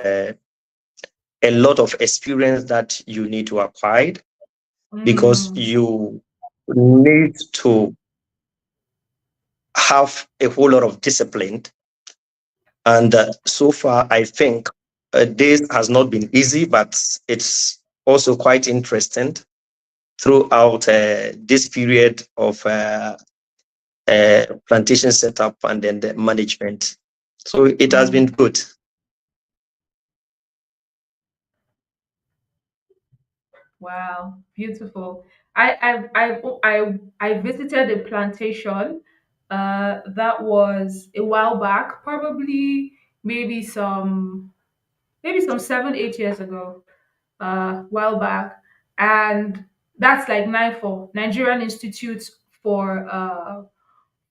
a lot of experience that you need to acquire, because Mm. you need to have a whole lot of discipline. And so far, I think this has not been easy, but it's also quite interesting throughout this period of plantation setup and then the management. So it has been good. Wow, beautiful. I visited a plantation. That was a while back, probably maybe some 7, 8 years ago. While back, and that's like NIFO, Nigerian Institute for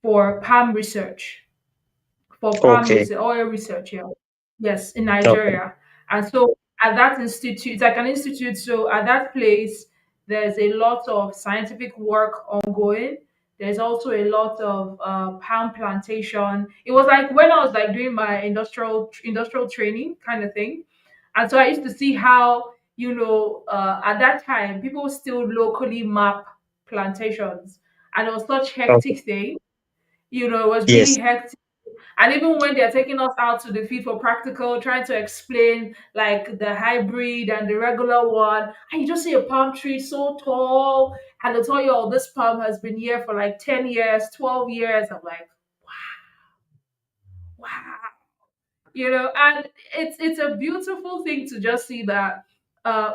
Palm Research, for palm Okay. research, oil research, yeah. Yes, in Okay. Nigeria. And so at that institute, it's like an institute. So at that place, there's a lot of scientific work ongoing. There's also a lot of palm plantation. It was like when I was like doing my industrial training kind of thing. And so I used to see how, at that time, people still locally map plantations. And it was such Okay. hectic thing. It was really Yes. hectic. And even when they're taking us out to the field for practical, trying to explain like the hybrid and the regular one, and you just see a palm tree so tall, and they'll tell you, oh, this palm has been here for like 10 years, 12 years. I'm like, wow. And it's a beautiful thing to just see that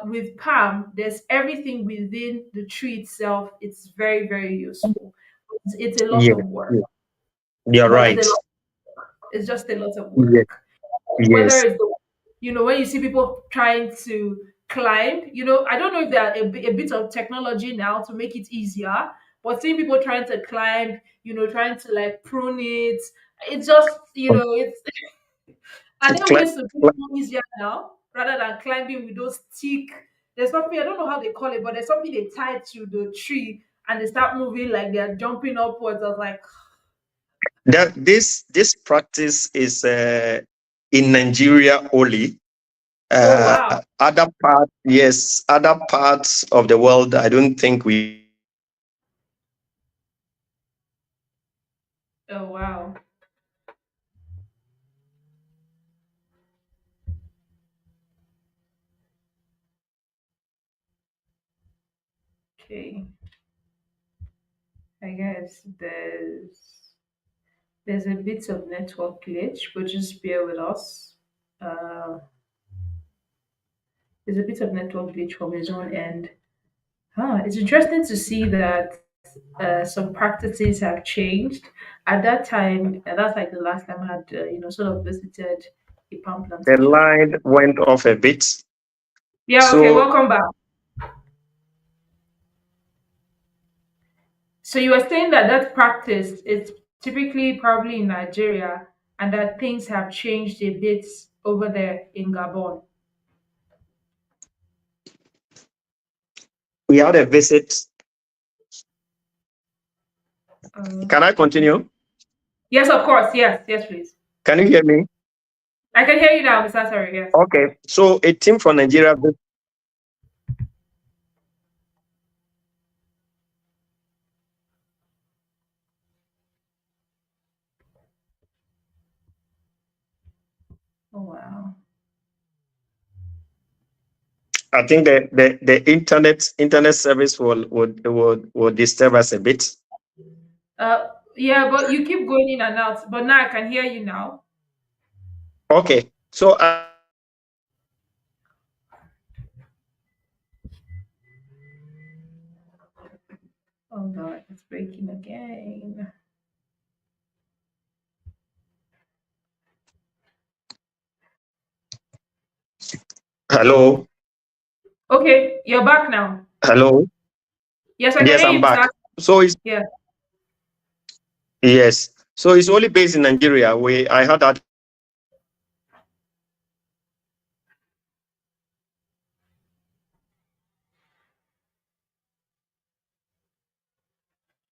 with palm, there's everything within the tree itself. It's very, very useful. It's a lot Yes. of work, Yes. You're but it's a right. lot, it's just a lot of Yes. work. Whether Yes. it's when you see people trying to climb, I don't know if there are a bit of technology now to make it easier, but seeing people trying to climb, trying to like prune it, it's just, it's are there Cla- ways to make it cla- more easier now rather than climbing with those thick, there's something, I don't know how they call it, but there's something they tie to the tree and they start moving like they're jumping upwards. I was like, That this practice is in Nigeria only. oh wow. Other parts, yes, other parts of the world, I don't think we. Oh wow. Okay. I guess there's a bit of network glitch, but just bear with us. Uh, there's a bit of network glitch from his own end. It's interesting to see that some practices have changed. At that time, that's like the last time I had, sort of visited a palm The plantation. line went off a bit. Yeah. Okay. So Welcome back. So you were saying that that practice is typically probably in Nigeria, and that things have changed a bit over there in Gabon. we had a visit. Can I Okay. continue? Yes, of course. Yes, yes, please. Can you hear me? I can hear you now, Mr. Sorry. Yes. Okay. So a team from Nigeria. Oh wow. I think the internet service will disturb us a bit. Yeah, but you keep going in and out. But now I can hear you now. Okay. So Oh God, it's breaking again. hello, Okay, you're back now. hello. Yes, I can Yes, hear I'm you, Mr. back. So it's Yeah. yes. So it's only based in Nigeria. We I had that.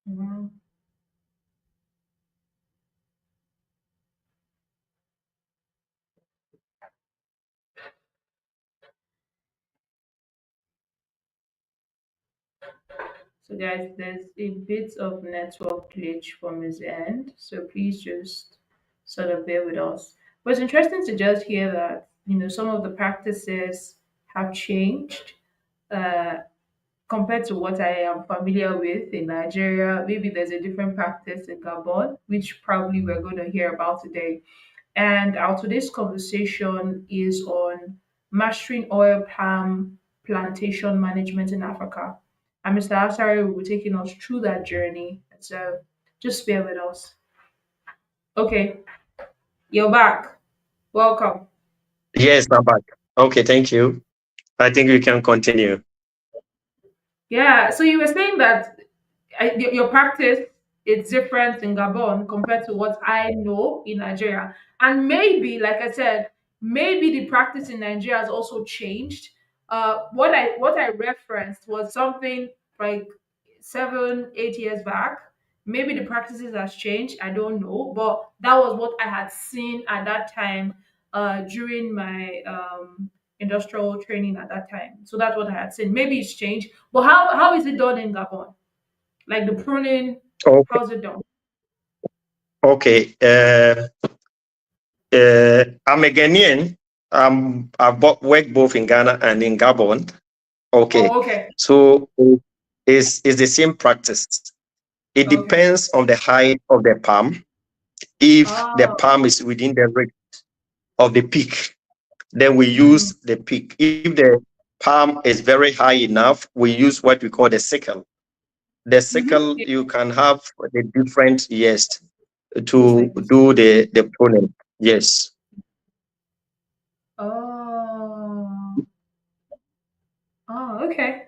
Mhm. So, guys, there's a bit of network glitch from his end. So, please just sort of bear with us. But it's interesting to just hear that, some of the practices have changed uh, compared to what I am familiar with in Nigeria. Maybe there's a different practice in Gabon, which probably we're going to hear about today. And our today's conversation is on mastering oil palm plantation management in Africa. And Mr. Asari will be taking us through that journey. So just bear with us. Okay, you're back. Welcome. Yes, I'm back. Okay, thank you. I think we can continue. Yeah, so you were saying that your practice is different in Gabon compared to what I know in Nigeria. And maybe, like I said, maybe the practice in Nigeria has also changed. What I referenced was something like 7, 8 years back. Maybe the practices has changed. I don't know, but that was what I had seen at that time during my industrial training at that time. So that's what I had seen. Maybe it's changed, but how is it done in Gabon? Like the pruning, Okay. how's it done? Okay. I'm a Ghanaian. Worked both in Ghana and in Gabon. Okay. Oh, okay. So it's the same practice. It Okay. depends on the height of the palm. If the Oh. palm is within the range of the peak, then we Mm-hmm. use the peak. If the palm is very high enough, we use what we call the sickle. The Mm-hmm. sickle, Yeah, you can have the different yes looks to like this. do the pruning. Yes. Oh. Oh, okay.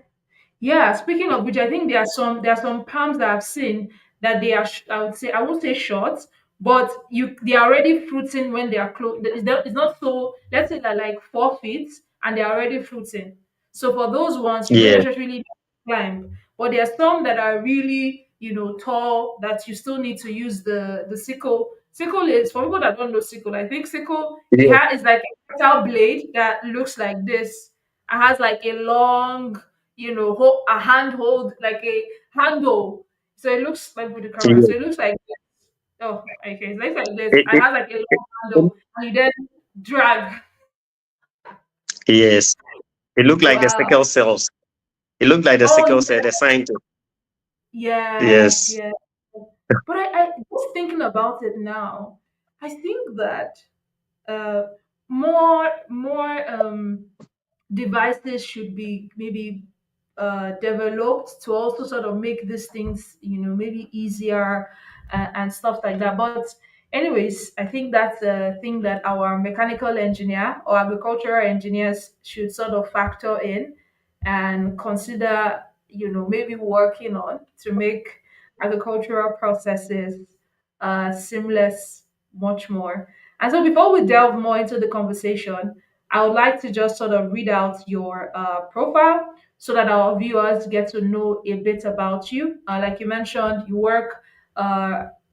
Yeah, speaking of which, I think there are some palms that I've seen that they are I would say I won't say short, but they are already fruiting when they are close. It's not so, let's say they're like 4 feet and they're already fruiting. So for those ones, you don't Yeah. necessarily climb, but there are some that are really tall that you still need to use the sickle. Sickle is for people that don't know sickle. I think sickle Yeah. is like a metal blade that looks like this. It has like a long a handhold, like a handle. So it looks like with the camera. So Yeah. it looks like this. Oh, okay. It looks like this. It, It it, has like a long it- handle, and you then drag. yes. It looked like the Wow. sickle cells. It looked like the Oh sickle cell, the scientist. yeah, Yes. yeah. But I just thinking about it now, I think that uh more devices should be maybe developed to also sort of make these things maybe easier and stuff like that. But anyways, I think that's a thing that our mechanical engineer or agricultural engineers should sort of factor in and consider maybe working on to make agricultural processes seamless much more. And so before we delve more into the conversation, I would like to just sort of read out your profile so that our viewers get to know a bit about you. Like you mentioned, you work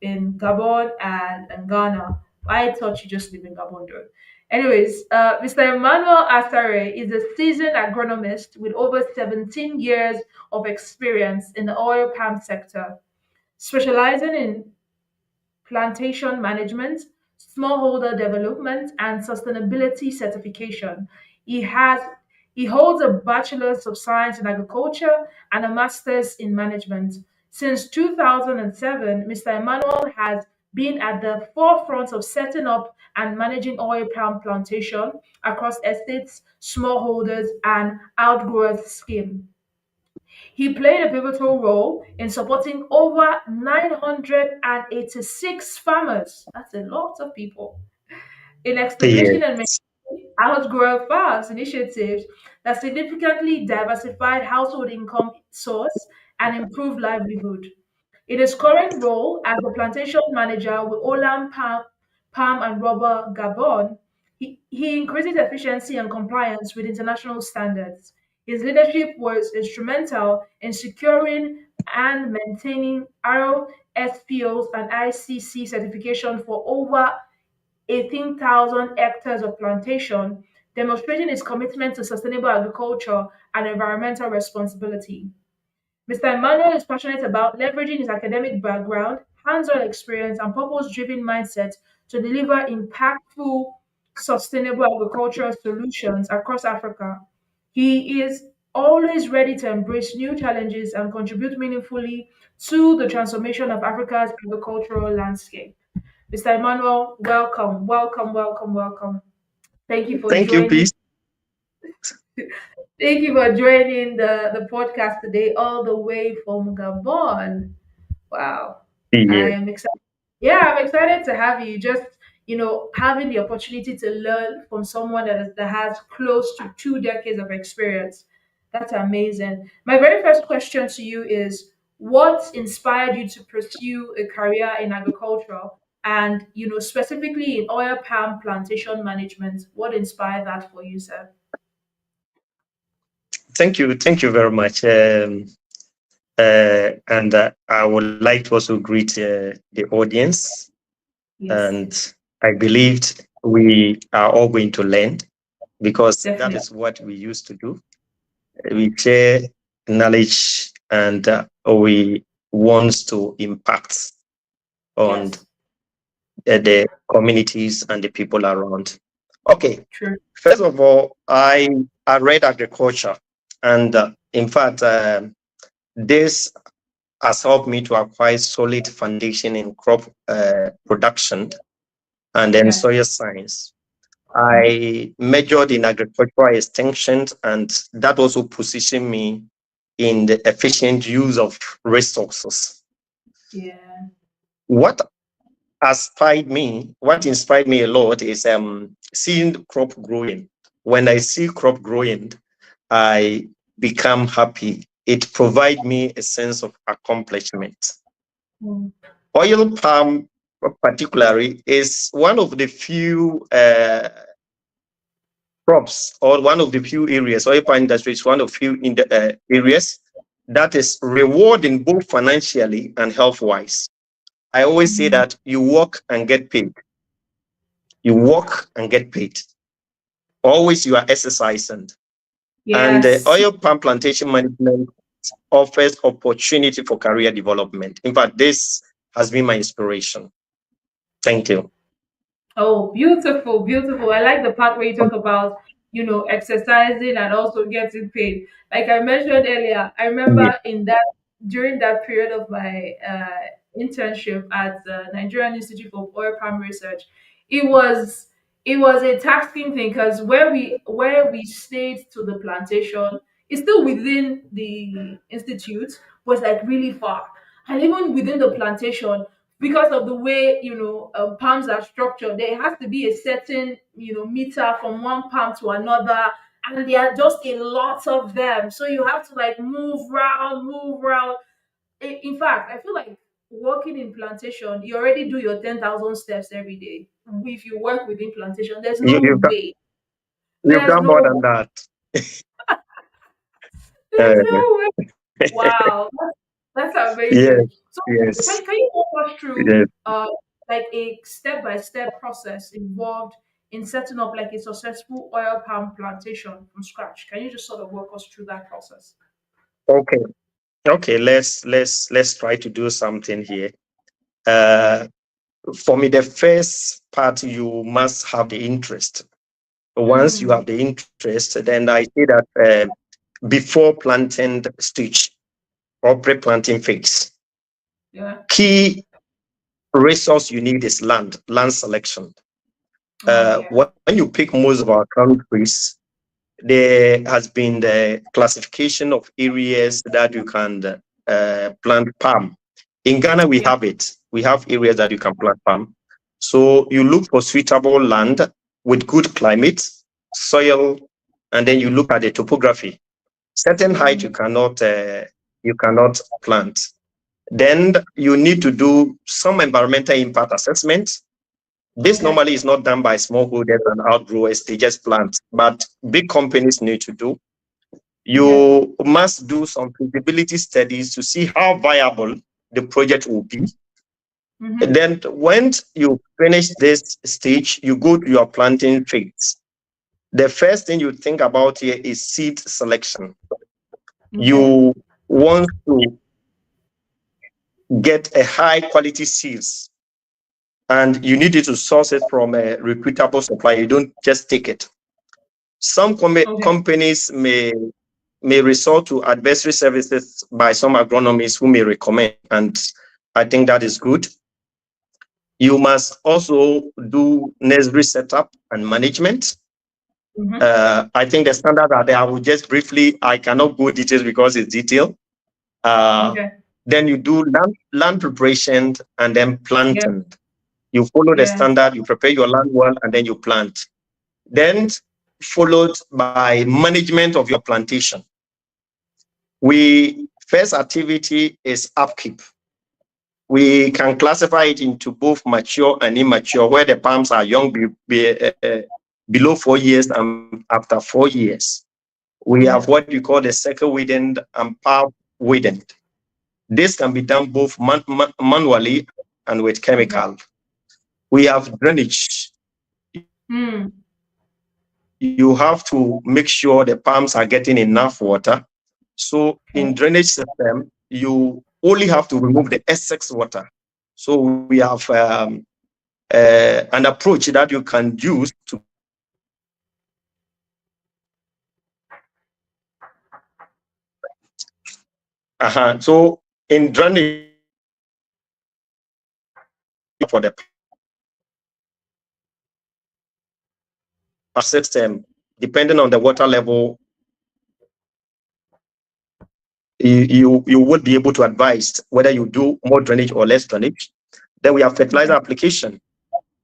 in Gabon and in Ghana. I thought you just live in Gabon, though. Anyways, Mr. Emmanuel Asare is a seasoned agronomist with over 17 years of experience in the oil palm sector, specializing in plantation management, smallholder development, and sustainability certification. He has he holds a bachelor's of science in agriculture and a master's in management. Since 2007, Mr. Emmanuel has been at the forefront of setting up and managing oil palm plantation across estates, smallholders, and outgrowers scheme. He played a pivotal role in supporting over 986 farmers. That's a lot of people in Yes. establishing and maintaining outgrower farms initiatives that significantly diversified household income source and improved livelihood. In his current role as the plantation manager with Olam Palm and Rubber Gabon, he increases efficiency and compliance with international standards. His leadership was instrumental in securing and maintaining RSPOs and ICC certification for over 18,000 hectares of plantation, demonstrating his commitment to sustainable agriculture and environmental responsibility. Mr. Emmanuel is passionate about leveraging his academic background, hands-on experience, and purpose-driven mindset to deliver impactful, sustainable agricultural solutions across Africa. He is always ready to embrace new challenges and contribute meaningfully to the transformation of Africa's agricultural landscape. Mr. Emmanuel, welcome, welcome, welcome, welcome. Thank you for Thank you, joining. peace. Thank you for joining the podcast today, all the way from Gabon. Wow. I Yeah. am excited. Yeah, I'm excited to have you. Just, having the opportunity to learn from someone that has close to 2 decades of experience. That's amazing. My very first question to you is, what inspired you to pursue a career in agriculture and, specifically in oil palm plantation management? What inspired that for you, sir? Thank you very much. And I would like to also greet the audience. Yes, And I believed we are all going to learn because that definitely. is what we used to do. We share knowledge and we want to impact on Yes, the communities and the people around. Okay, true. first of all, I read agriculture, and in fact, this has helped me to acquire solid foundation in crop production and then Yes. soil science. Mhm. I majored in agricultural extension, and that also positioned me in the efficient use of resources. Yeah. What what inspired me a lot is seeing crop growing. When I see crop growing, I become happy. It provides me a sense of accomplishment. Mm. Oil palm, particularly, is one of the few crops or one of the few areas, oil palm industry is one of few in the areas that is rewarding both financially and health wise. I always say Mm. that you work and get paid. You work and get paid. Always you are exercising. And the Yes. oil palm plantation management offers opportunity for career development. In fact, this has been my inspiration. Thank you. Oh, beautiful, beautiful. I like the part where you talk about, exercising and also getting paid. Like I mentioned earlier, I Yeah. remember during that period of my internship at the Nigerian Institute of Oil Palm Research, it was it was a taxing thing because where we stayed to the plantation, it's still within the institute, but it's like really far. And even within the plantation, because of the way palms are structured, there has to be a certain meter from one palm to another, and there are just a lot of them, so you have to like move around. In fact, I feel like working in plantation, you already do your 10,000 steps every day. If you work within plantation, there's You, no you've, done, way. you've There's done more no than that. there's Uh, no way. Wow, that's yes, amazing. So yes, can you walk us through yes. like a step-by-step process involved in setting up like a successful oil palm plantation from scratch? Can you just sort of walk us through that process? Okay. Okay, let's try to do something here. Uh, for me, the first part you must have the interest. Once you have Mm, the interest, then I say that before planting stage or pre-planting phase, yeah. key resource you need is land selection. Oh yeah. When you pick most of our countries, there has been the classification of areas that you can plant palm. In Ghana, we Yeah. have it. We have areas that you can plant palm. So you look for suitable land with good climate, soil, and then you look at the topography. Certain height Mm, you cannot plant. Then you need to do some environmental impact assessment. This okay. normally is not done by smallholders and outgrowers, they just plant, but big companies need to do. Yeah. You must do some feasibility studies to see how viable the project will be. Mm-hmm. Then, once you finish this stage, you go to your planting phase. The first thing you think about here is seed selection. Okay. You wants to get a high quality seeds, and you need to source it from a reputable supplier. You don't just take it. Some Okay. companies may resort to advisory services by some agronomists who may recommend, and I think that is good. You must also do nursery setup and management. Mm-hmm. I think the standards are there. I will just briefly, I cannot go details because it's detailed. Uh, Okay. then you do land preparation and then Yep. planting. You follow the Yes. standard, you prepare your land well, and then you plant. Then followed by management of your plantation. First activity is upkeep. We can classify it into both mature and immature, where the palms are young, below 4 years and after 4 years. We have Yeah. what we call the circle weeding and palm weeding. This can be done both manually and with chemical. Okay. We have drainage. You have to make sure the palms are getting enough water. So in drainage system, you only have to remove the excess water. So we have an approach that you can use to make sure that the palms are getting enough water. So we have so in drainage, for the system, depending on the water level, you would be able to advise whether you do more drainage or less drainage. Then we have fertilizer Okay. application.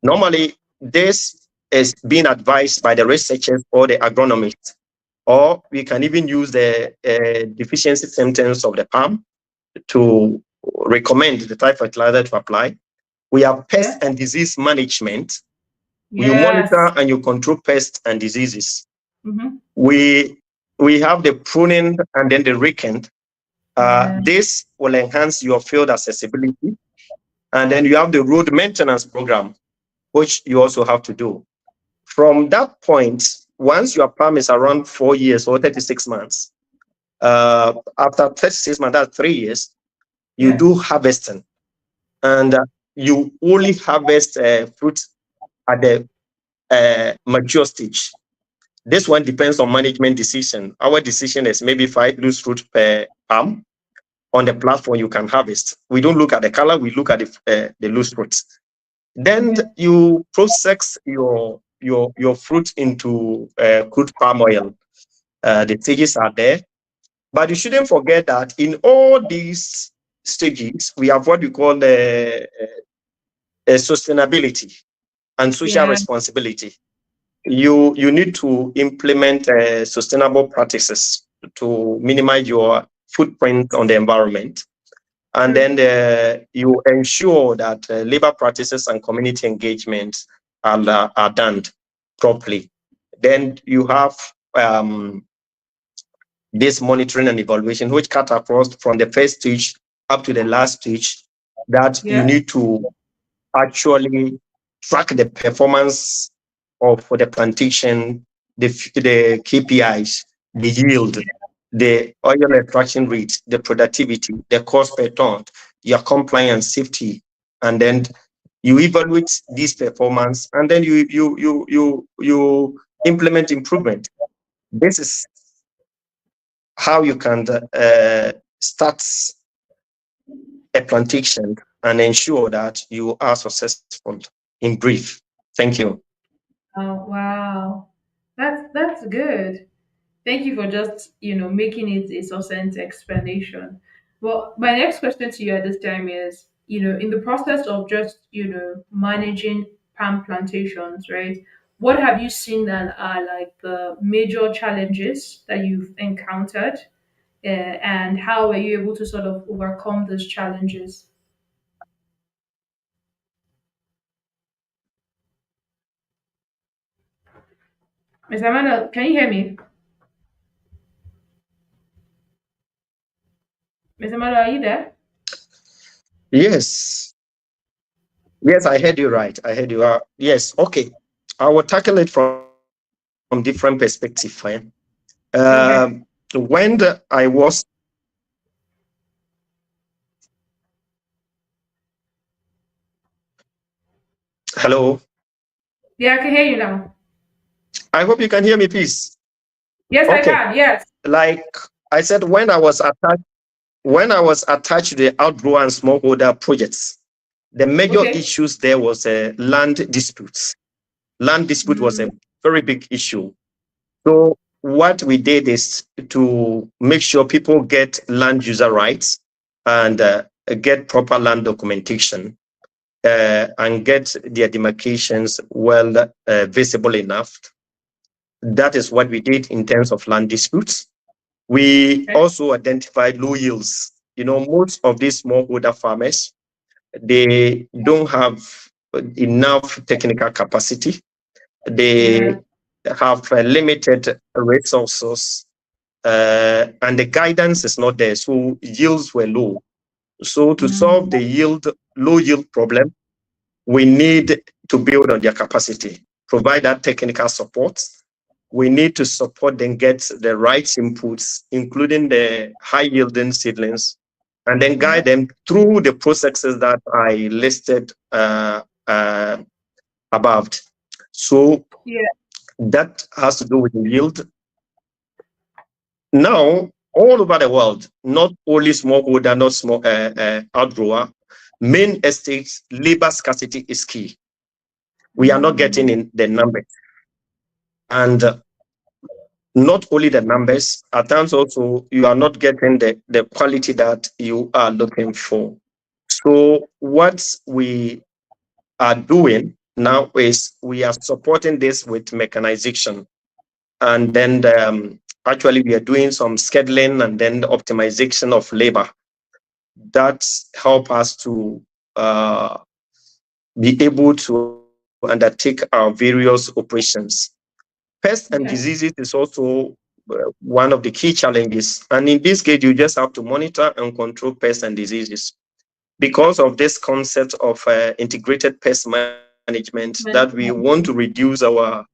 Normally, this is being advised by the researchers or the agronomist, or we can even use the deficiency symptoms of the palm to recommend the type of fertilizer to apply. We have pest Yeah. and disease management. You Yes. monitor and you control pests and diseases. Mm-hmm. We have the pruning and then the raking. Yeah. This will enhance your field accessibility. And then you have the road maintenance program, which you also have to do. From that point, once your palm is around 4 years or 36 months, after 36 months, that's 3 years, you Yeah. do harvesting. And you only harvest fruit at the mature stage. This one depends on management decision. Our decision is maybe 5 loose fruit per palm. On the platform, you can harvest. We don't look at the color, we look at the loose fruits. Then Okay. you process your fruit into crude palm oil. The stages are there, but you shouldn't forget that in all these stages, we have what we call sustainability and social Yeah. responsibility. You need to implement sustainable practices to minimize your footprint on the environment. And True. then you ensure that labor practices and community engagement are done properly. Then you have this monitoring and evaluation, which cut across from the first stage up to the last stage, that you Yeah. need to actually track the performance of the plantation, the KPIs, the yield, the oil extraction rate, the productivity, the cost per ton, your compliance, safety, and then you evaluate this performance, and then you implement improvement. This is how you can start a plantation and ensure that you are successful. In brief, thank you. Oh wow. That's good. Thank you for just, making it a succinct explanation. Well, my next question to you at this time is, in the process of just, managing palm plantations, right? What have you seen that are like the major challenges that you've encountered, and how were you able to sort of overcome those challenges? Mr. Emmanuel, can you hear me? Mr. Emmanuel, are you there? Yes, yes, I heard you right. I heard you. Yes, okay. I will tackle it from different perspective. Eh? Okay. When I was Hello. Yeah, I can hear you now. I hope you can hear me, please. Yes, I Okay. can. Yes. Like I said, when I was attached to the outgrower and smallholder projects, the major Okay. issues there was land disputes. Land dispute was a Mm, very big issue. So what we did is to make sure people get land user rights and get proper land documentation and get their demarcations well visible enough. That is what we did in terms of land disputes. We okay. also identified low yields. Most of these smallholder farmers, they don't have enough technical capacity. Yeah. They have limited resources, and the guidance is not there. So yields were low. So to solve Mm, the low yield problem, we need to build on their capacity, provide that technical support. We need to support them get the right inputs, including the high yielding seedlings, and then yeah. guide them through the processes that I listed above. So Yeah. that has to do with the yield. Now, all over the world, not only smallholder, not small outgrower, main estates, labor scarcity is key. We are not getting Mm, in the numbers. And not only the numbers, at times also you are not getting the quality that you are looking for. So what we are doing now is we are supporting this with mechanization. And then actually we are doing some scheduling and then the optimization of labor that help us to uh, be able to undertake our various operations. Pests and okay. diseases is also one of the key challenges. And in this case, you just have to monitor and control pests and diseases. Because of this concept of integrated pest management, that we want to Management. reduce our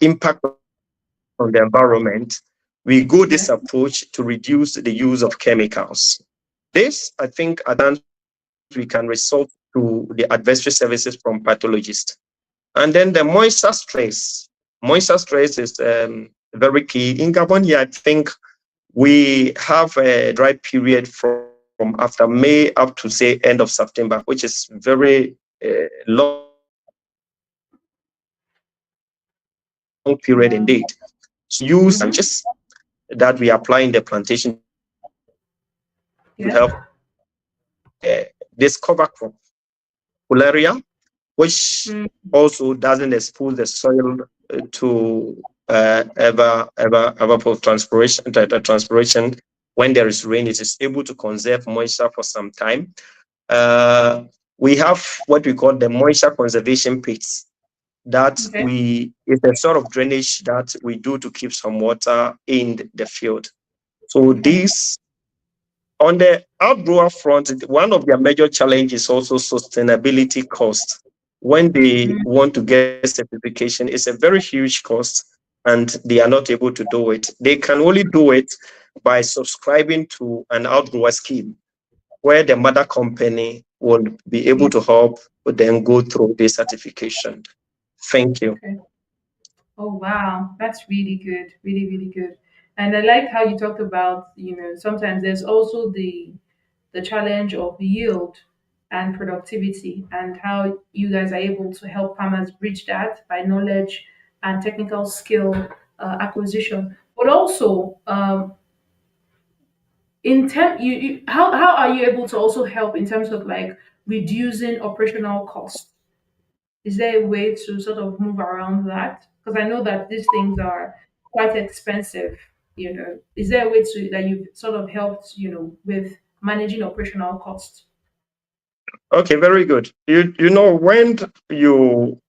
impact on the environment, we go this approach to Yeah. reduce the use of chemicals. This, I think, at times we can resort to the adversary services from pathologists. And then the moisture stress. Moisture stress is very key. In Gabon here, I think we have a dry period from after May up to say end of September, which is very long period indeed. So we have to use branches Wow. that we apply in the Mm-hmm. plantation to help Yeah. this cover crop foliaria, which Mm, also doesn't expose the soil to evapotranspiration. Transpiration. When there is rain, it is able to conserve moisture for some time. Uh, we have what we call the moisture conservation pits. That okay. we is a sort of drainage that we do to keep some water in the field. So Okay. these on the outgrower front, one of their major challenges is also sustainability cost. When they Mm, want to get certification, it's a very huge cost and they are not able to do it. They can only do it by subscribing to an outgrower scheme where the mother company will be able yeah. to help them go through the certification. Thank you. Okay. Oh wow, that's really good, really really good. And I like how you talked about, sometimes there's also the challenge of yield and productivity, and how you guys are able to help farmers bridge that by knowledge and technical skill acquisition. But also, how are you able to also help in terms of like reducing operational costs? Is there a way to sort of move around that? Because I know that these things are quite expensive. Is there a way to that you've sort of helped, with managing operational costs? Okay, very good. You know when you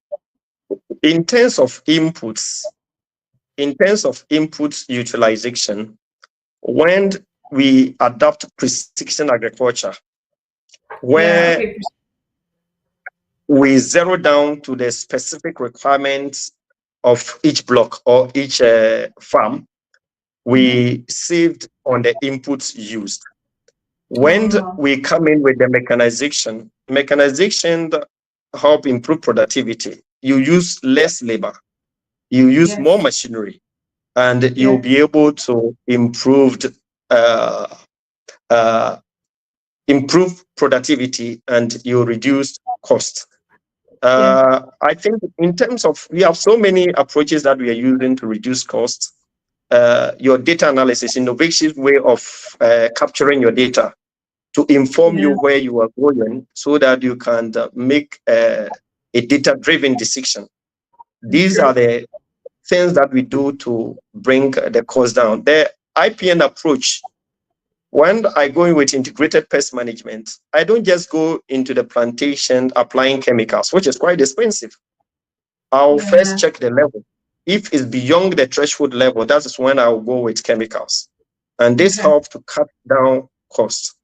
in terms of inputs, in terms of input utilization, when we adopt precision agriculture, Yeah. where Okay. we zero down to the specific requirements of each block or each farm, Mm-hmm. we saved on the inputs used. Oh When wow. we come in with the mechanization help improve productivity. You use less labor, you use more Yes. machinery, and you'll Yes. be able to uh, uh, improve productivity, and you reduce cost. Yeah. I think in terms of, we have so many approaches that we are using to reduce costs. Your data analysis, innovative way of capturing your data to inform you Yeah. where you are going so that you can make a data-driven decision. These are True. the things that we do to bring the cost down. The IPN approach, when I go in with integrated pest management, I don't just go into the plantation applying chemicals, which is quite expensive. I'll first Yeah. check the level. If it's beyond the threshold level, that is when I'll go with chemicals. And this Okay. helps to cut down costs.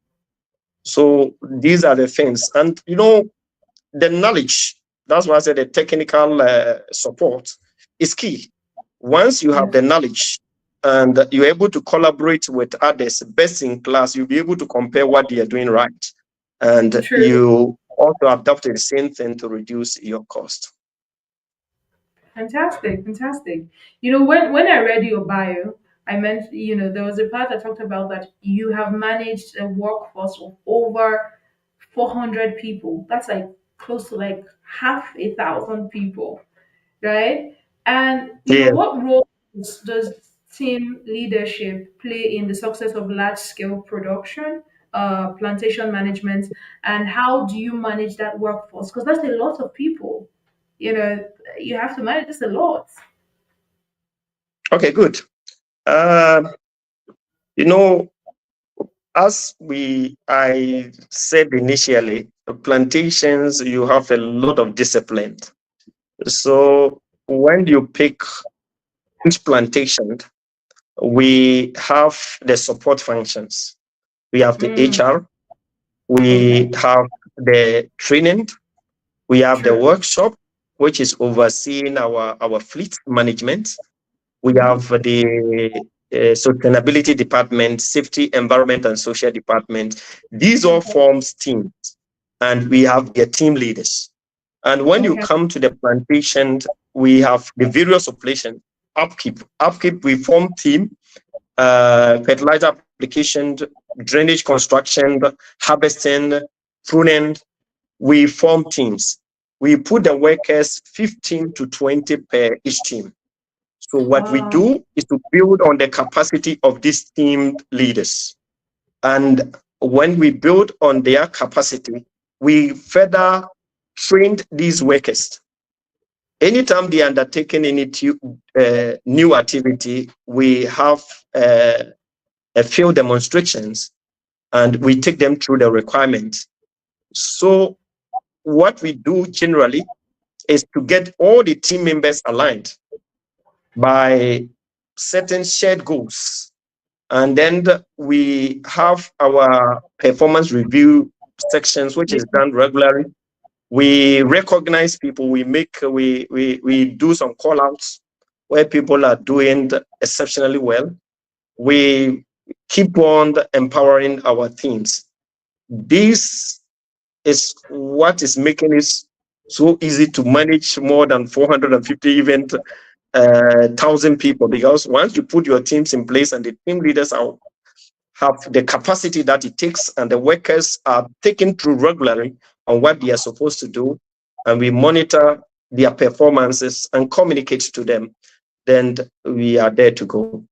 So these are the things. And, the knowledge, that's why I said the technical support is key. Once you have Yes. the knowledge and you're able to collaborate with others, best in class, you'll be able to compare what they are doing right. And True. you also adopt the same thing to reduce your cost. Fantastic, fantastic. When I read your bio, I meant, there was a part that talked about that you have managed a workforce of over 400 people. That's like close to like half a thousand people, right? And Yeah. what role does team leadership play in the success of large scale production, plantation management, and how do you manage that workforce? Because that's a lot of people. You know, you have to manage this a lot. Okay, good. Uh, you know, as I said initially, plantations, you have a lot of discipline. So when you pick each plantation, we have the support functions. We have the Mm, HR, we okay, have the training, we have the true. workshop, which is overseeing our fleet management. We Mm-hmm. have the sustainability department, safety, environment, and social department. These all Okay, forms teams, and we have their team leaders. And when you okay, come to the plantation, we have the various operations. Upkeep, we form team, fertilizer application, drainage construction, harvesting, pruning, we form teams. We put the workers 15 to 20 per each team. So what we wow, do is to build on the capacity of these team leaders. And when we build on their capacity, we further trained these workers. Anytime they undertaken any new activity, we have a field demonstrations and we take them through the requirements. So what we do generally is to get all the team members aligned by setting shared goals. And then we have our performance review sections, which yeah, is done regularly. We recognize people, we do some call outs where people are doing exceptionally well. We keep on empowering our teams. This is what is making it so easy to manage more than 450, even 1,000 people. Because once you put your teams in place and the team leaders have the capacity that it takes, and the workers are taken through regularly on what they are supposed to do, and we monitor their performances and communicate to them, then we are there to go.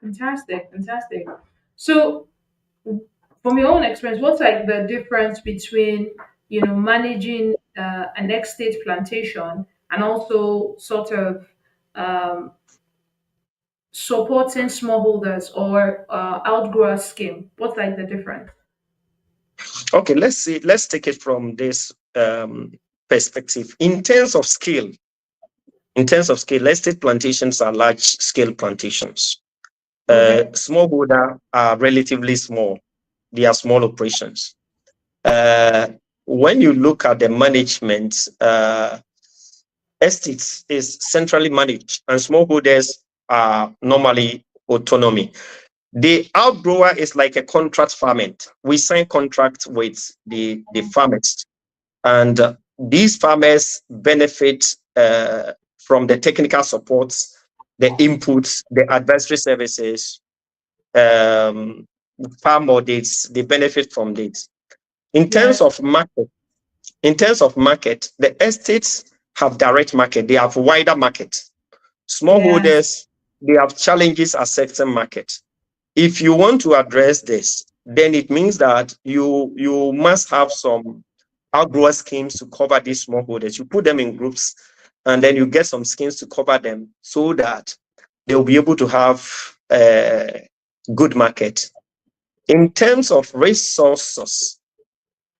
fantastic, fantastic. So, from your own experience, what's like the difference between managing an estate plantation and also sort of um, supporting smallholders or outgrower scheme? What's like the difference? Okay, let's take it from this perspective. In terms of scale, estate plantations are large scale plantations. Okay. Smallholder are relatively small. They are small operations. Uh, when you look at the management, estates is centrally managed, and smallholders are normally autonomy. The outgrower is like a contract farming. We sign contracts with the farmers. And these farmers benefit from the technical supports, the inputs, the advisory services, farm audits. They benefit from this. In terms Yes. of market, the estates have direct market. They have wider market. Yes. Smallholders, they have challenges accessing market. If you want to address this, then it means that you must have some outgrower schemes to cover these smallholders. You put them in groups, and then you get some schemes to cover them so that they'll be able to have a good market. In terms of resources,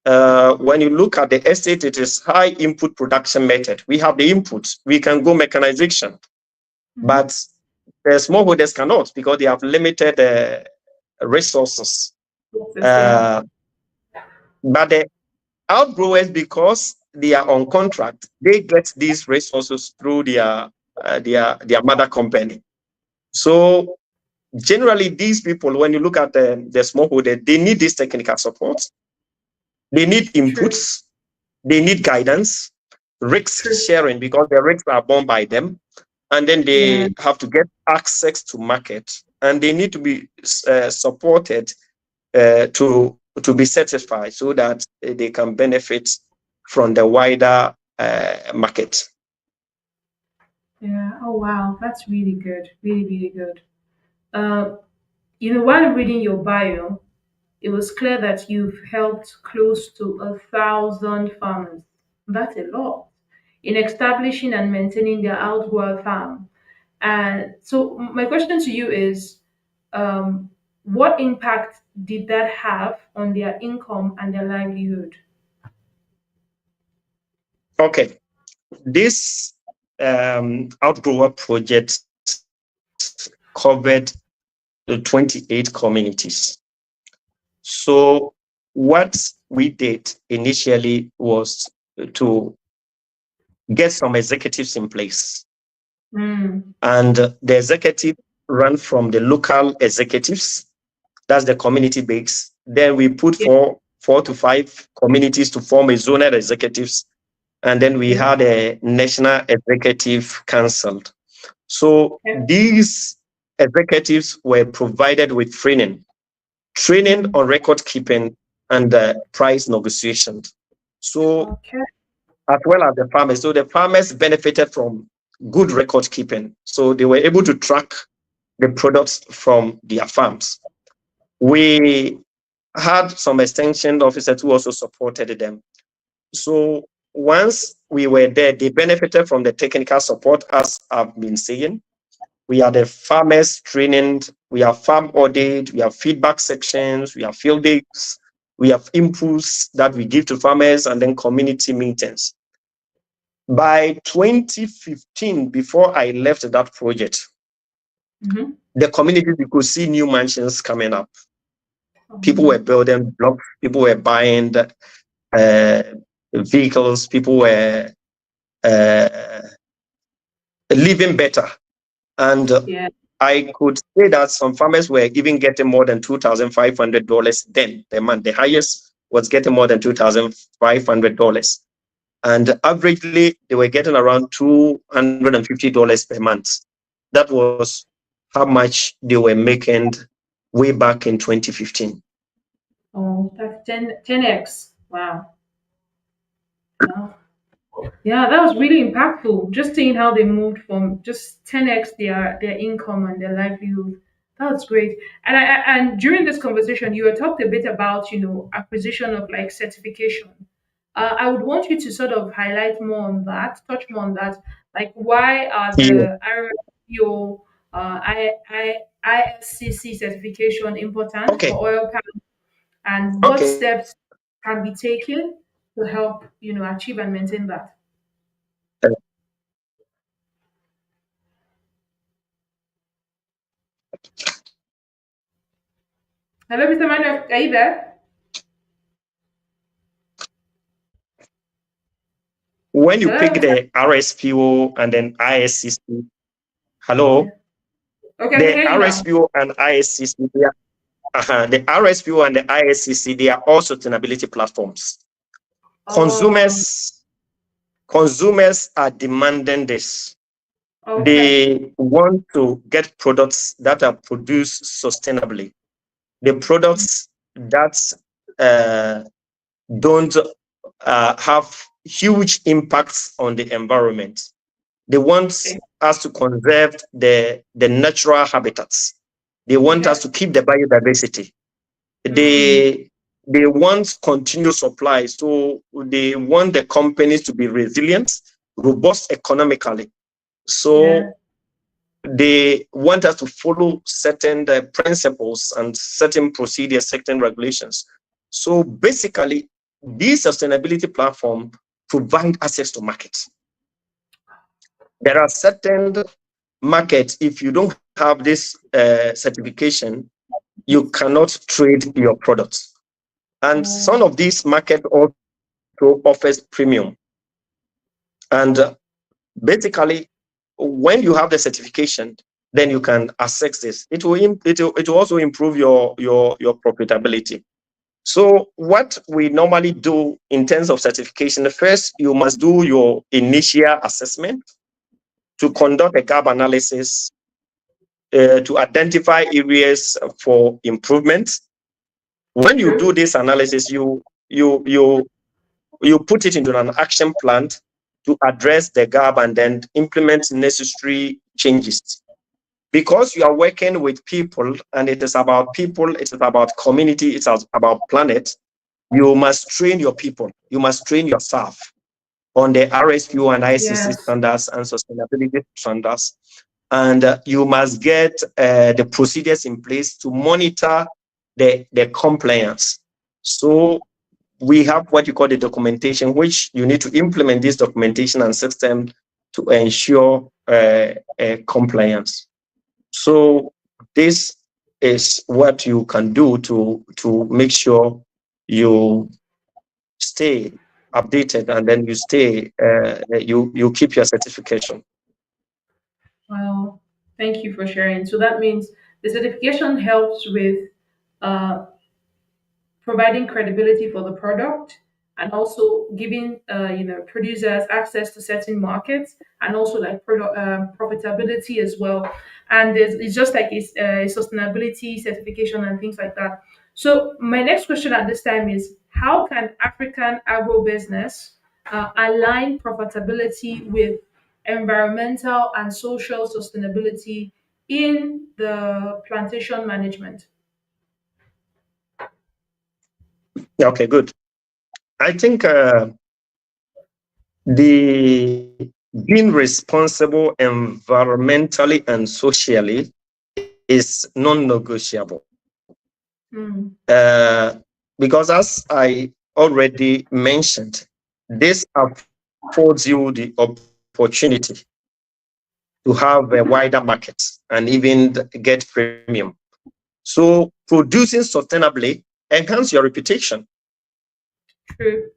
when you look at the estate, it is high input production method. We have the input. We can go mechanization, but the smallholders cannot because they have limited resources. Yeah. But the outgrowers, because they are on contract, they get these resources through their mother company. So generally, these people, when you look at the smallholder, they need this technical support, they need True. inputs, they need guidance, risk True. sharing because the risks are borne by them, and then Yeah. they have to get access to market, and they need to be supported to be satisfied so that they can benefit from the wider market. Yeah. Oh wow, that's really good. Really, really good. Uh, while reading your bio, it was clear that you've helped close to 1,000 farmers. That's a lot in establishing and maintaining their outgrower farm. And so, my question to you is, what impact did that have on their income and their livelihood? Okay, this outgrower project covered the 28 communities. So what we did initially was to get some executives in place. Mm. And the executive run from the local executives, that's the community base. Then we put Yeah. four to five communities to form a zonal executives. And then we Yeah. had a national executive council. So Yeah. these executives were provided with training Mm. on record keeping and price negotiation. So Okay. as well as the farmers. So the farmers benefited from good record keeping. So they were able to track the products from their farms. We had some extension officers who also supported them. So once we were there, they benefited from the technical support, as I've been saying. We are the farmers training, we have farm audit, we have feedback sections, we have field days, we have inputs that we give to farmers, and then community meetings. By 2015, before I left that project, Mm-hmm. the community, you could see new mansions coming up. People were Um, building blocks, people were buying vehicles, people were uh, living better. And yeah. I could say that some farmers were even getting more than $2,500 then per month. The highest was getting more than $2,500. And averagely, they were getting around $250 per month. That was how much they were making way back in 2015. Oh, that's 10x. Wow. Wow. Yeah, that was really impactful. Just seeing how they moved from just 10x their income and their livelihood. That's great. And during this conversation, you had talked a bit about acquisition of like certification. I would want you to sort of highlight more on that, touch more on that. Like, why are Yeah. the RSPO, ISCC certification important Okay. for oil palm, and what Okay. steps can be taken to help achieve and maintain that? Hello, Mr. Manuel, are you there? When you Hello, pick Mr. the RSPO and then ISCC, Yeah. hello, Okay, I can the hear you now. RSPO and ISCC, the RSPO and the ISCC, they are all sustainability platforms. Oh, Consumers are demanding this. okay. They want to get products that are produced sustainably. The products that uh, don't have huge impacts on the environment. They want Okay. us to conserve the natural habitats. They want us Okay. to keep the biodiversity. Mm, They want continuous supply. So they want the companies to be resilient, robust economically. yeah. So they want us to follow certain principles and certain procedures, certain regulations. So basically, these sustainability platform provide access to markets. There are certain markets, if you don't have this certification, you cannot trade your products. And some Oh, of these markets also offers premium. And basically, when you have the certification, then you can access this. It will also improve your profitability. So what we normally do in terms of certification, first you must do your initial assessment to conduct a gap analysis, to identify areas for improvement. When you do true. this analysis, you put it into an action plan to address the gap and then implement necessary changes. Because you are working with people and it is about people, it is about community, it's about planet, you must train your people, you must train your staff on the RSPO and ISCC Yes. standards and sustainability standards. And you must get the procedures in place to monitor the compliance. So we have what you call the documentation, which you need to implement this documentation and system to ensure compliance. So this is what you can do to make sure you stay updated and then you keep your certification. Well, thank you for sharing. So that means the certification helps with uh, providing credibility for the product and also giving producers access to certain markets and also like product profitability as well. And it's just like a sustainability certification and things like that. So my next question at this time is, how can African agribusiness align profitability with environmental and social sustainability in the plantation management? Yeah, okay, good. I think the being responsible environmentally and socially is non-negotiable. Mm, Uh, because as I already mentioned, this affords you the opportunity to have a wider market and even get premium. So producing sustainably enhance your reputation. true.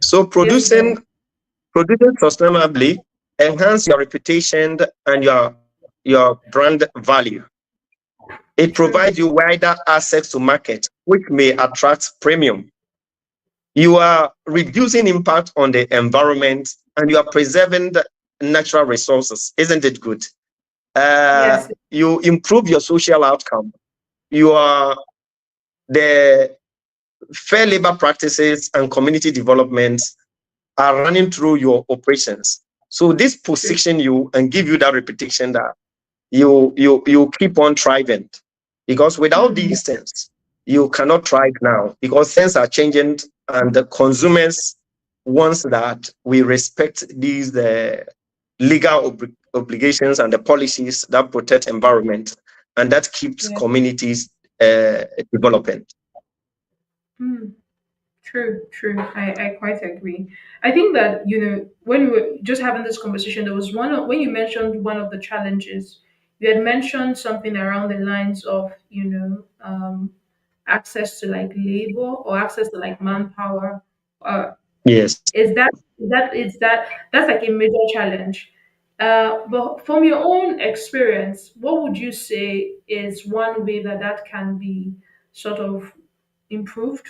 So Yes, it does. producing sustainably enhance your reputation and your brand value. It True. provides you wider access to market, which may attract premium. You are reducing impact on the environment and you are preserving the natural resources. Isn't it good? Yes. You improve your social outcome. You are the fair labor practices and community development are running through your operations. So this True. position you and give you that reputation that you keep on thriving. Because without Mm, these things, you cannot thrive now because things are changing and the consumers wants that we respect these the legal obligations and the policies that protect environment and that keeps yeah. communities developing. Mm, true. True. I quite agree. I think that when we were just having this conversation, there was when you mentioned one of the challenges. You had mentioned something around the lines of access to like labor or access to like manpower. Uh, Yes. is that that's like a major challenge. But from your own experience, what would you say is one way that can be sort of improved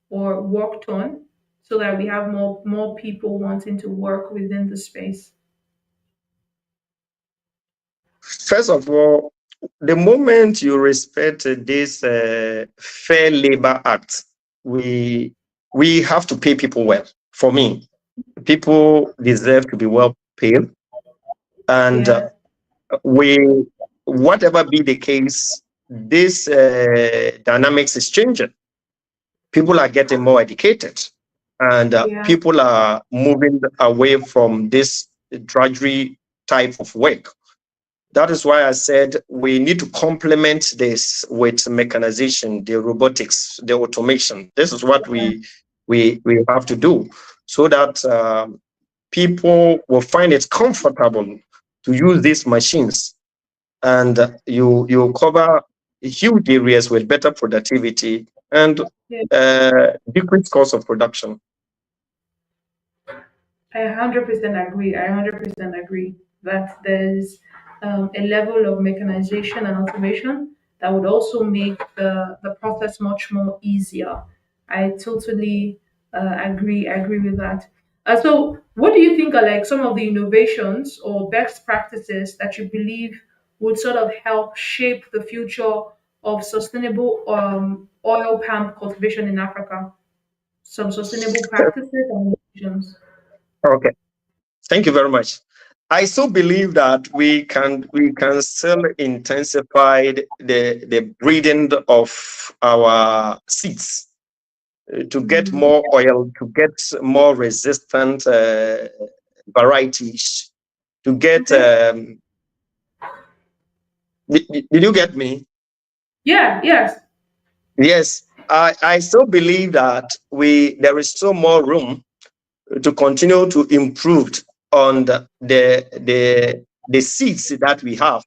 or worked on so that we have more people wanting to work within the space? First of all, the moment you respect this Fair Labor Act, we have to pay people well. For me, people deserve to be well paid, and Yeah, we, whatever be the case, this dynamics is changing. People are getting more educated, and yeah, people are moving away from this drudgery type of work. That is why I said we need to complement this with mechanization, the robotics, the automation. This is what we have to do, so that people will find it comfortable to use these machines, and you cover huge areas with better productivity and yeah. decreased cost of production. I 100% agree. I 100% agree that there's a level of mechanization and automation that would also make the process much more easier. I totally agree. I agree with that. So, what do you think are like some of the innovations or best practices that you believe would sort of help shape the future of sustainable oil palm cultivation in Africa? Some sustainable practices and innovations. Okay, thank you very much. I still believe that we can still intensify the breeding of our seeds to get Mhm. more oil, to get more resistant varieties, to get. Okay. Did you get me? Yeah, yes. Yes, I still believe that there is still more room to continue to improve on the seeds that we have,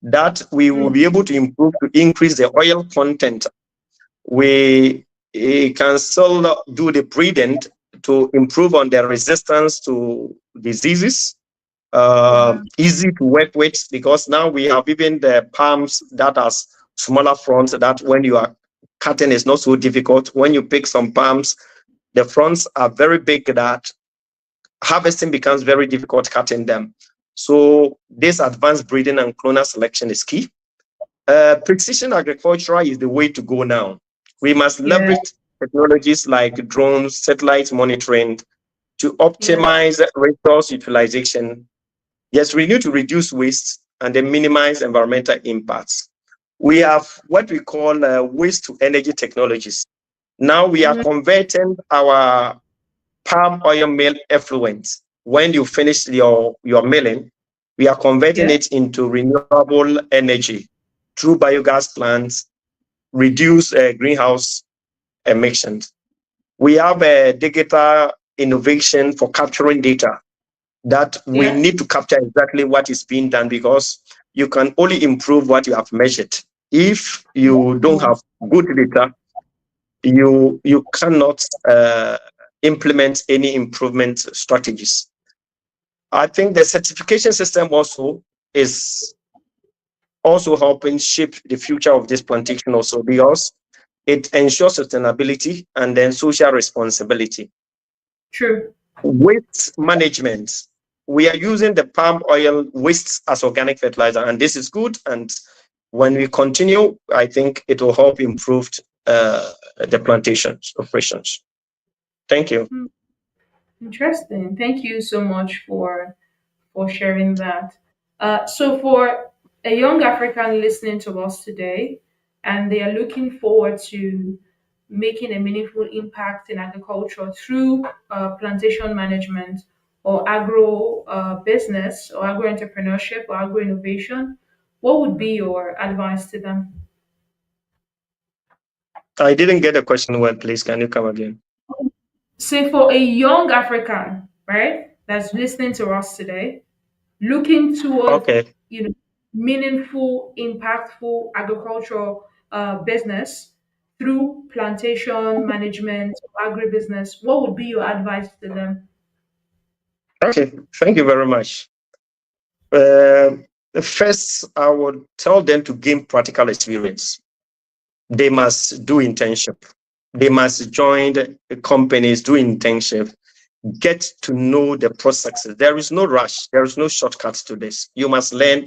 that we will be able to improve to increase the oil content. We can still do the breeding to improve on the resistance to diseases. Yeah. Easy to work with, because now we have even the palms that has smaller fronts, that when you are cutting is not so difficult. When you pick some palms, the fronts are very big, that harvesting becomes very difficult cutting them. So this advanced breeding and clonal selection is key. Precision agriculture is the way to go now. We must Yeah. leverage technologies like drones, satellite monitoring to Yeah. optimize resource utilization. Yes, we need to reduce waste and then minimize environmental impacts. We have what we call waste to energy technologies. Now we are Mhm. converting our palm oil mill effluent. When you finish your milling, we are converting Yeah. it into renewable energy through biogas plants, reduce greenhouse emissions. We have a digital innovation for capturing data, that we Yeah. need to capture exactly what is being done, because you can only improve what you have measured. If you don't Yeah. have good data, you cannot implement any improvement strategies. I think the certification system also is also helping shape the future of this plantation also, because it ensures sustainability and then social responsibility. True. Waste management. We are using the palm oil waste as organic fertilizer, and this is good. And when we continue, I think it will help improve the plantations operations. Thank you. Hmm. Interesting. Thank you so much for sharing that. So for a young African listening to us today, and they are looking forward to making a meaningful impact in agriculture through plantation management or agro business or agro entrepreneurship or agro innovation, what would be your advice to them? I didn't get a question well, please. Can you come again? Say for a young African, right, that's listening to us today, looking towards Okay. meaningful, impactful agricultural business through plantation management, agribusiness, what would be your advice to them? Okay. Thank you very much. Uh, First, I would tell them to gain practical experience. They must do internship. They must join the companies, do internship, get to know the processes. There is no rush. There is no shortcut to this. You must learn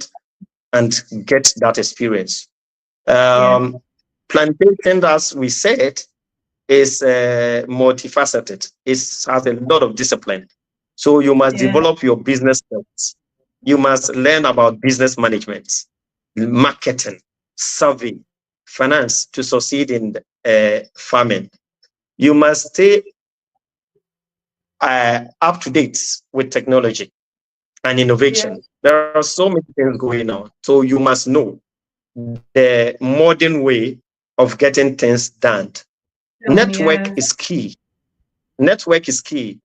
and get that experience. Yeah. Plantation, as we said, is multifaceted. It has a lot of discipline. So you must Yeah. develop your business skills. You must learn about business management, marketing, survey, finance to succeed in farming. You must stay up to date with technology and Yes. innovation. There are so many things going on. So you must know the modern way of getting things done. Network Yes. is key. Network is key.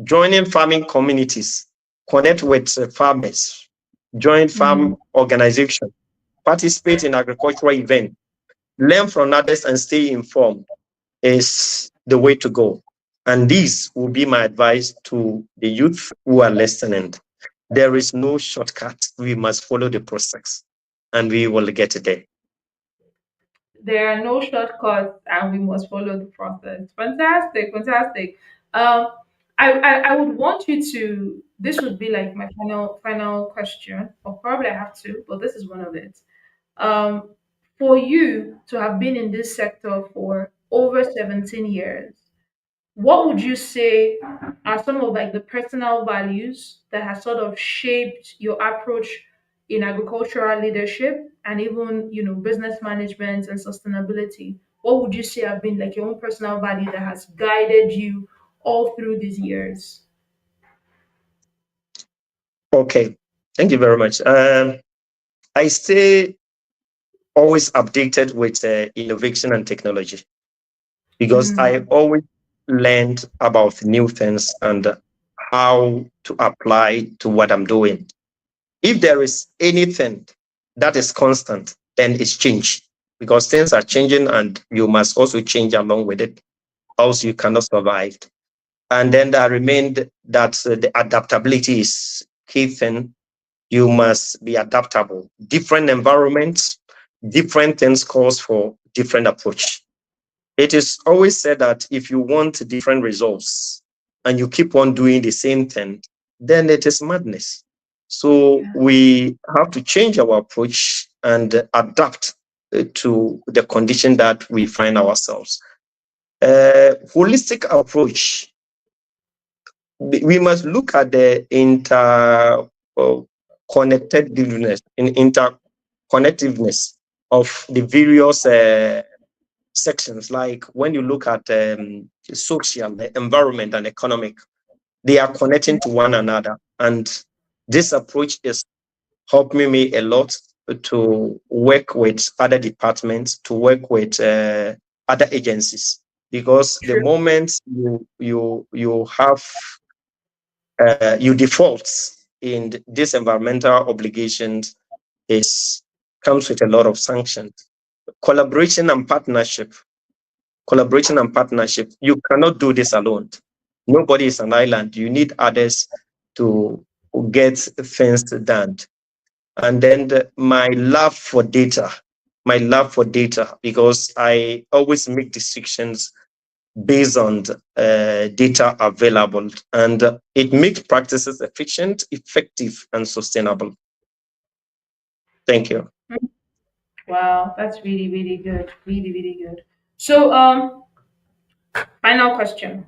Joining farming communities, connect with farmers, join Mm-hmm. farm organization, participate in agricultural events, learn from others and stay informed is the way to go. And this will be my advice to the youth who are listening. There is no shortcut. We must follow the process and we will get there. There are no shortcuts, and we must follow the process. Fantastic, fantastic. Um, I would want you to. This would be like my final question, or probably I have two, but this is one of it. Um, for you to have been in this sector for over 17 years, what would you say are some of like the personal values that has sort of shaped your approach in agricultural leadership and even business management and sustainability? What would you say have been like your own personal value that has guided you all through these years? Okay. Thank you very much. I stay always updated with innovation and technology because I Mm, always learned about new things and how to apply to what I'm doing. If there is anything that is constant, then it's change because things are changing and you must also change along with it, else you cannot survive. And then there remained that the adaptability is key thing. You must be adaptable. Different environments, different things calls for different approach. It is always said that if you want different results and you keep on doing the same thing, then it is madness. So yeah, we have to change our approach and adapt to the condition that we find ourselves. Holistic approach, we must look at the connectedness, interconnectiveness of the various sections. Like when you look at social, the environment, and economic, they are connecting yeah, to one another. And this approach is helping me a lot to work with other departments, to work with other agencies. Because the true. moment you have you default in this environmental obligations is comes with a lot of sanctions. Collaboration and partnership. Collaboration and partnership. You cannot do this alone. Nobody is an island. You need others to get things done. And then my love for data, because I always make decisions based on data available, and it makes practices efficient, effective, and sustainable. Thank you. Wow, that's really, really good. Really, really good. So, final question.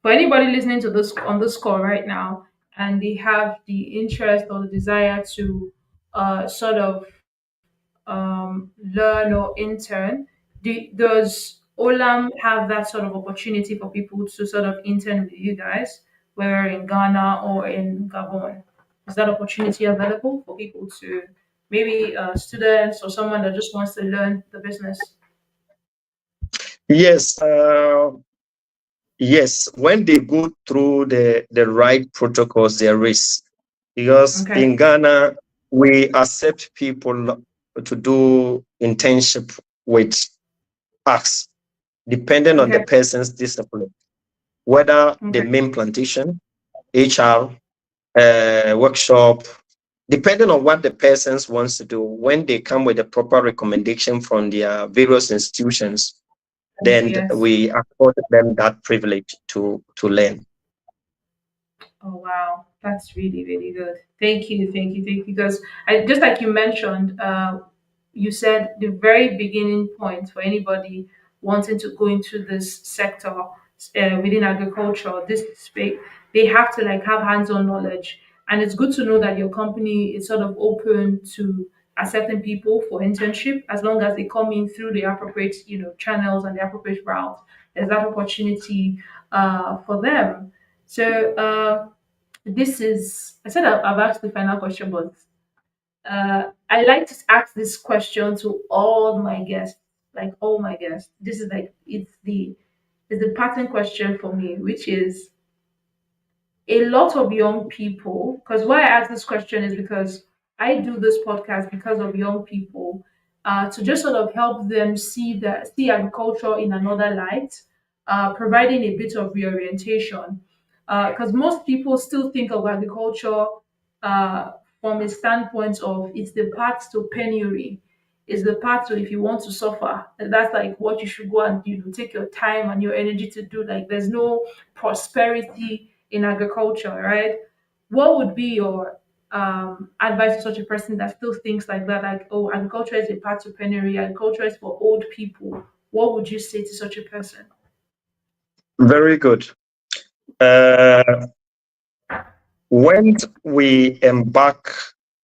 For anybody listening to this on this call right now and they have the interest or the desire to sort of learn or intern, does Olam have that sort of opportunity for people to sort of intern with you guys, whether in Ghana or in Gabon? Is that opportunity available for people to maybe students or someone that just wants to learn the business? Yes, yes. When they go through the right protocols, there is, because Okay. in Ghana we accept people to do internship with us, depending on the Okay. person's discipline, whether the Okay. main plantation, HR, workshop, depending on what the persons wants to do. When they come with a proper recommendation from their various institutions, then Yes. we afforded them that privilege to learn. Oh wow, that's really really good. Thank you, thank you, thank you. Because just like you mentioned, you said the very beginning point for anybody wanting to go into this sector within agriculture, this space, they have to like have hands-on knowledge, and it's good to know that your company is sort of open to accepting people for internship as long as they come in through the appropriate channels and the appropriate route. There's that opportunity for them. So this is, I said I've asked the final question, but I like to ask this question to all my guests, like all my guests. This is like it's the pattern question for me, which is a lot of young people, because why I ask this question is because I do this podcast because of young people, to just sort of help them see agriculture in another light, providing a bit of reorientation. Because most people still think of agriculture uh, from a standpoint of it's the path to penury, is the path to if you want to suffer. And that's like what you should go and take your time and your energy to do. Like there's no prosperity in agriculture, right? What would be your advice to such a person that still thinks like that, like, oh, agriculture is a path to penury, agriculture is for old people? What would you say to such a person? Very good. When we embark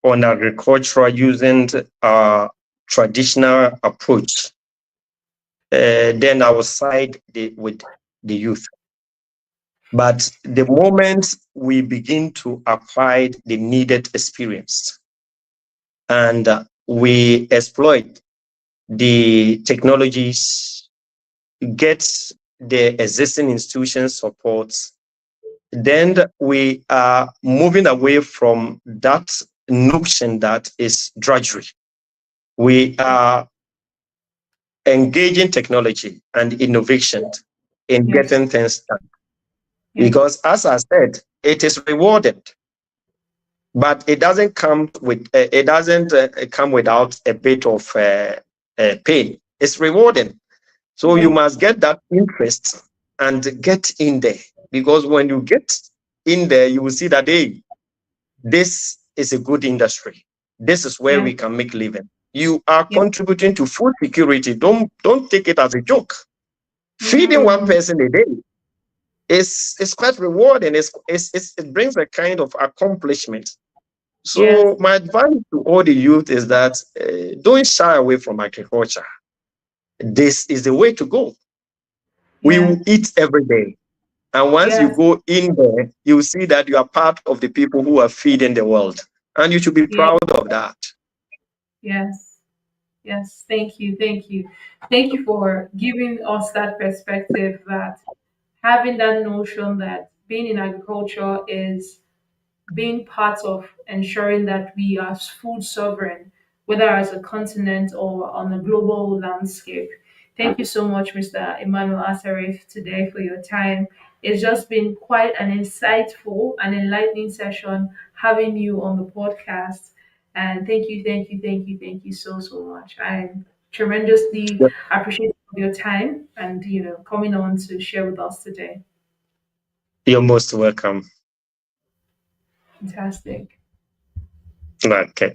on agriculture using a traditional approach, then I will side with the youth. But the moment we begin to apply the needed experience and we exploit the technologies, get the existing institution supports, then we are moving away from that notion that is drudgery. We are engaging technology and innovation in Yes, getting things done. yes, Because as I said, it is rewarded, but it doesn't come with come without a bit of pain. It's rewarding. So you yes, must get that interest and get in there. Because when you get in there, you will see that, hey, this is a good industry. This is where yes, we can make living. You are yes. contributing to food security. Don't take it as a joke. Feeding one Mm, person a day is quite rewarding. It brings a kind of accomplishment. yes, So my advice to all the youth is that don't shy away from agriculture. This is the way to go. We yeah, will eat every day. And once you yes, go in there, you will see that you are part of the people who are feeding the world. And you should be yes, proud of that. yes. Yes, thank you, thank you. Thank you for giving us that perspective, that having that notion that being in agriculture is being part of ensuring that we are food sovereign, whether as a continent or on a global landscape. Thank you so much, Mr. Emmanuel Asare, today for your time. It's just been quite an insightful and enlightening session having you on the podcast. And thank you, thank you, thank you, thank you so, so much. I'm tremendously appreciative of your time and coming on to share with us today. You're most welcome. Fantastic. Okay.